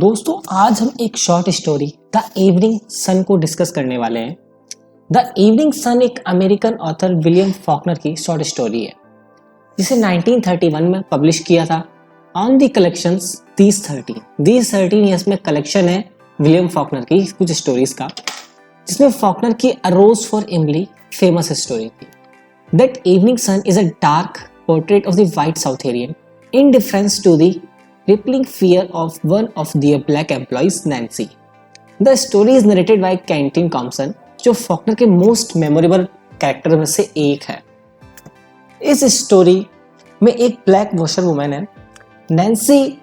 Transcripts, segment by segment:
दोस्तों आज हम एक short story the evening sun को डिस्कस करने वाले हैं। द इवनिंग सन एक अमेरिकन ऑथर विलियम फॉकनर की शॉर्ट स्टोरी है जिसे 1931 में पब्लिश किया था on the collections these 13 years में कलेक्शन है विलियम फॉकनर की कुछ स्टोरीज का, जिसमें फॉकनर की a rose for Emily famous story थी। That evening sun is a dark portrait of the white southern in difference to the rippling fear of one of their black employees, Nancy. The story is narrated by Quentin Compson, जो Faulkner के most memorable character में से एक है। इस story में एक black washer woman है, नैन्सी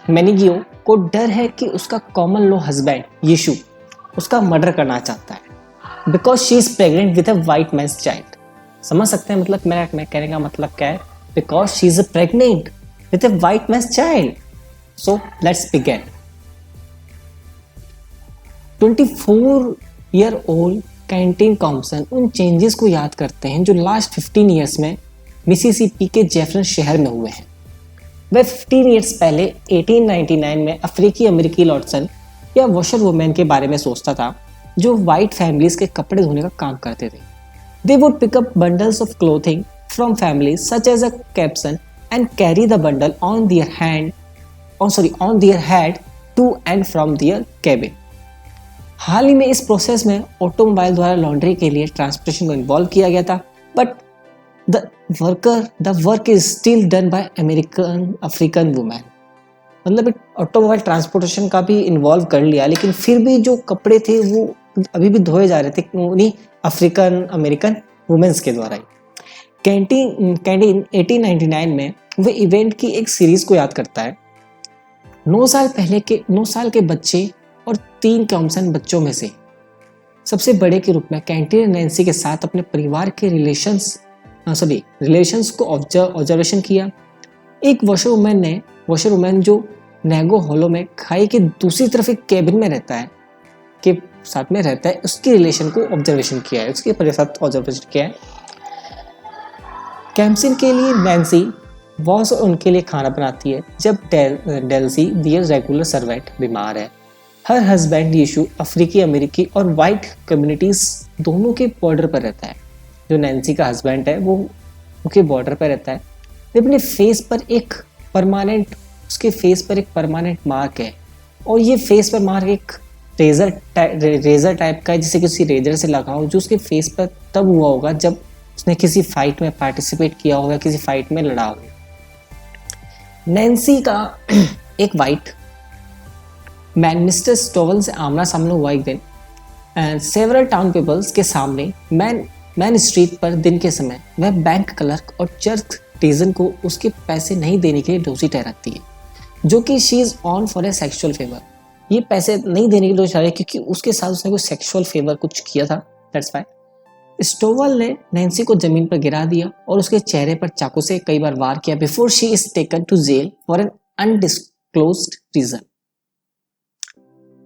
मैनिगियो को डर है कि उसका कॉमन लॉ हस्बैंड यीशु उसका मर्डर करना चाहता है because she is pregnant with a white man's child. समझ सकते हैं मतलब मैं कहने का मतलब क्या है? Because she is pregnant with a white man's child. So let's begin. 24-year-old canteen Compson उन चेंजेस को याद करते हैं जो लास्ट 15 ईयर्स में मिसिसिपी के जेफरसन शहर में हुए हैं। वह 15 ईयर्स पहले 1899 में अफ्रीकी अमेरिकी लॉर्डसन या वॉशर वुमेन के बारे में सोचता था जो वाइट फैमिलीज के कपड़े धोने का काम करते थे। They would pick up bundles of clothing from families such as a caption and carry the bundle on their head to and from their cabin. हाल ही में इस प्रोसेस में ऑटोमोबाइल द्वारा लॉन्ड्री के लिए ट्रांसपोर्टेशन को इन्वॉल्व किया गया था, but the work is still done by African women. मतलब ऑटोमोबाइल ट्रांसपोर्टेशन का भी इन्वॉल्व कर लिया, लेकिन फिर भी जो कपड़े थे वो अभी भी धोए जा रहे थे उन्हीं अफ्रीकन अमेरिकन वुमेन्स के द्वारा ही। कैंटीन 1899 में वह इवेंट की एक सीरीज को याद करता है। 9 साल के बच्चे और 3 कॉम्पसन बच्चों में से सबसे बड़े के रूप में कैंटीन नैन्सी के साथ अपने परिवार के रिलेशंस को ऑब्जर्वेशन किया। एक वॉशर वुमन जो नेगो हॉलो में खाई के दूसरी तरफ एक केबिन में रहता है उसकी रिलेशन को ऑब्जर्वेशन किया है, उसके साथ ऑब्जर्वेशन किया है। कैम्पसन के लिए नैन्सी बॉस और उनके लिए खाना बनाती है जब डेल्सी दियर रेगुलर सर्वेंट बीमार है। हर हस्बैंड यीशु अफ्रीकी अमेरिकी और वाइट कम्युनिटीज दोनों के बॉर्डर पर रहता है। जो नैन्सी का हस्बैंड है वो उनके बॉर्डर पर रहता है। अपने फेस पर एक परमानेंट मार्क है, और ये फेस पर मार्क एक रेजर टाइप का है, जिसे किसी रेजर से लगा हो, जो उसके फेस पर तब हुआ होगा जब उसने किसी फाइट में पार्टिसिपेट किया होगा, किसी फाइट में लड़ा होगा। नैन्सी का एक वाइट मैन मिस्टर स्टोवल से आमना सामना हुआ एक दिन, एंड सेवरल टाउन पीपल्स के सामने मैन स्ट्रीट पर दिन के समय वह बैंक क्लर्क और चर्च टीजन को उसके पैसे नहीं देने के लिए दोषी ठहराती है, जो कि she is on for a sexual favour. ये पैसे नहीं देने के लिए दोषी ठहराया क्योंकि उसके साथ उसने कोई सेक्सुअल फेवर कुछ किया था, दैट्स व्हाई। स्टोवल ने नैन्सी को जमीन पर गिरा दिया और उसके चेहरे पर चाकू से कई बार वार किया before she is taken to jail for an undisclosed reason.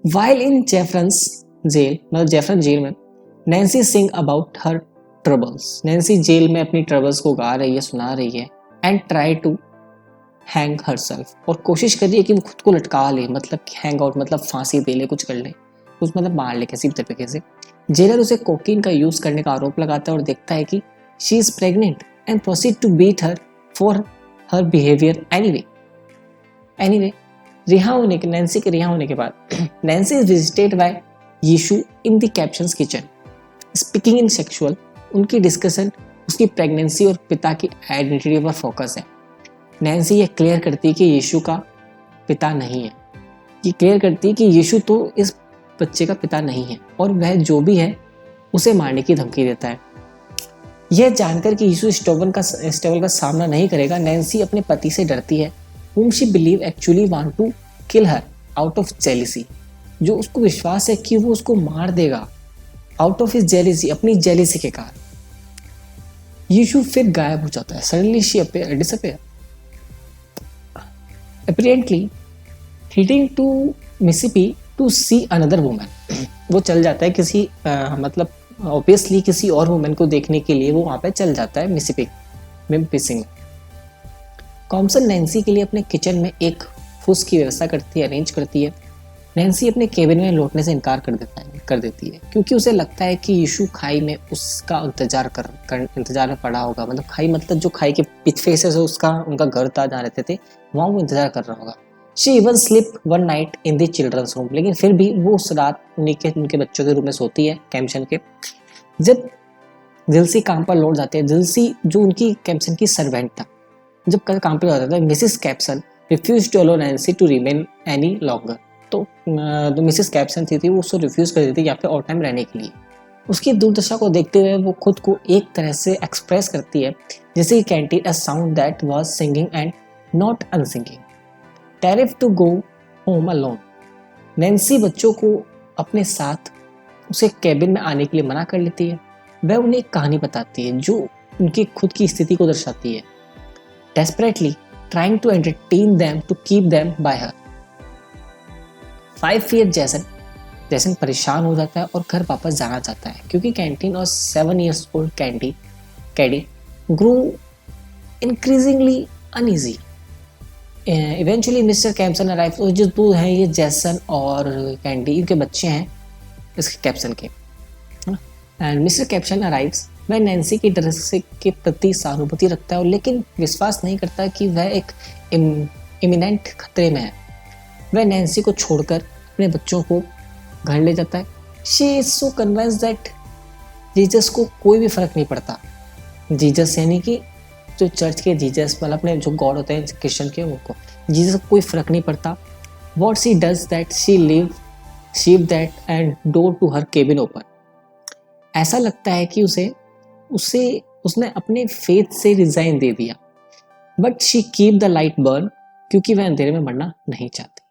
While in Jefferson jail में Nancy sing about her troubles. Nancy jail में अपनी ट्रबल्स को गा रही है, सुना रही है, and try to hang herself, और कोशिश कर रही है कि वो खुद को लटका ले, मतलब हैंग आउट मतलब फांसी दे ले, कुछ कर ले, कुछ मतलब मार ले किसी भी तरीके से। जेलर उसे कोकीन का यूज करने का आरोप लगाता है और देखता है कि she is pregnant and proceed to beat her for her behaviour anyway. Nancy के रिहा होने के बाद नैन्सी इज विजिटेड बाय यीशु in the Capsons kitchen speaking in sexual. उनकी डिस्कशन उसकी प्रेगनेंसी और पिता की आइडेंटिटी पर फोकस है। नैन्सी ये क्लियर करती है कि यीशु का पिता नहीं है, ये क्लियर करती है कि यीशु तो इस बच्चे का पिता नहीं है और वह जो भी है उसे मारने की धमकी देता है। यह जानकर कि यीशु स्टोवल का सामना नहीं करेगा, नैन्सी अपने पति से डरती है, whom she believe actually want to kill her out of jealousy, जो उसको विश्वास है कि वो उसको मार देगा out of his jealousy, अपनी जेलिसी के कारण। यीशु फिर गायब हो जाता है, suddenly she disappear, apparently heading to Mississippi to see another woman। वो चल जाता है किसी मतलब ऑब्वियसली किसी और वुमेन को देखने के लिए वो वहाँ पे चल जाता है मिसिसिपी में। कॉम्पसन नैन्सी के लिए अपने किचन में एक फूस की व्यवस्था करती है, अरेंज करती है। नैन्सी अपने केबिन में लौटने से इनकार कर देती है क्योंकि उसे लगता है कि यीशु खाई में उसका इंतजार में पड़ा होगा। मतलब खाई मतलब जो खाई के पीछे से उसका उनका घर था जहाँ रहते थे, वहाँ वो इंतजार कर रहा होगा। She even slip one night in the children's room, लेकिन फिर भी वो उस रात उनके बच्चों के रूम में सोती है, कैम्पसन के। जब दिलसी काम पर लौट जाते हैं, दिलसी जो उनकी कैम्पसन की सर्वेंट था, जब कल काम पे जाता था, Mrs Capson refuse to allow Nancy to remain any longer. तो मिसेस कैप्सन थी वो उसको रिफ्यूज कर देती यहाँ पे और टाइम रहने के लिए। उसकी दुर्दशा को देखते हुए वो खुद को एक तरह से एक्सप्रेस करती है, जैसे canteen a sound that was singing and not unsinging. Terrified to go home alone. Nancy बच्चों को अपने साथ उसे कैबिन में आने के लिए मना कर लेती है। वह उन्हें एक कहानी बताती है जो उनकी खुद की स्थिति को दर्शाती है, desperately trying to entertain them to keep them by her। 5 year जैसन परेशान हो जाता है और घर वापस जाना चाहता है क्योंकि कैंटीन और 7 years old Caddy grew increasingly uneasy। Eventually mister Compson arrives। और जो दो हैं ये जैसन और कैंडी, इनके बच्चे हैं इसके कैप्सन के। And mister caption arrives. वह नैन्सी की ड्रेस के प्रति सहानुभूति रखता है लेकिन विश्वास नहीं करता कि वह एक इमिनेंट खतरे में है। वह नैन्सी को छोड़कर अपने बच्चों को घर ले जाता है। She is so convinced that Jesus को कोई भी फर्क नहीं पड़ता। जीसस यानी कि जो चर्च के जीसस, मतलब अपने जो गॉड होते हैं क्रिश्चियन के, उनको जीसस को कोई फर्क नहीं पड़ता। What she does that she leave that and door to her cabin open. ऐसा लगता है कि उसने अपने फेथ से रिजाइन दे दिया, but she keep the light burn क्योंकि वह अंधेरे में मरना नहीं चाहती।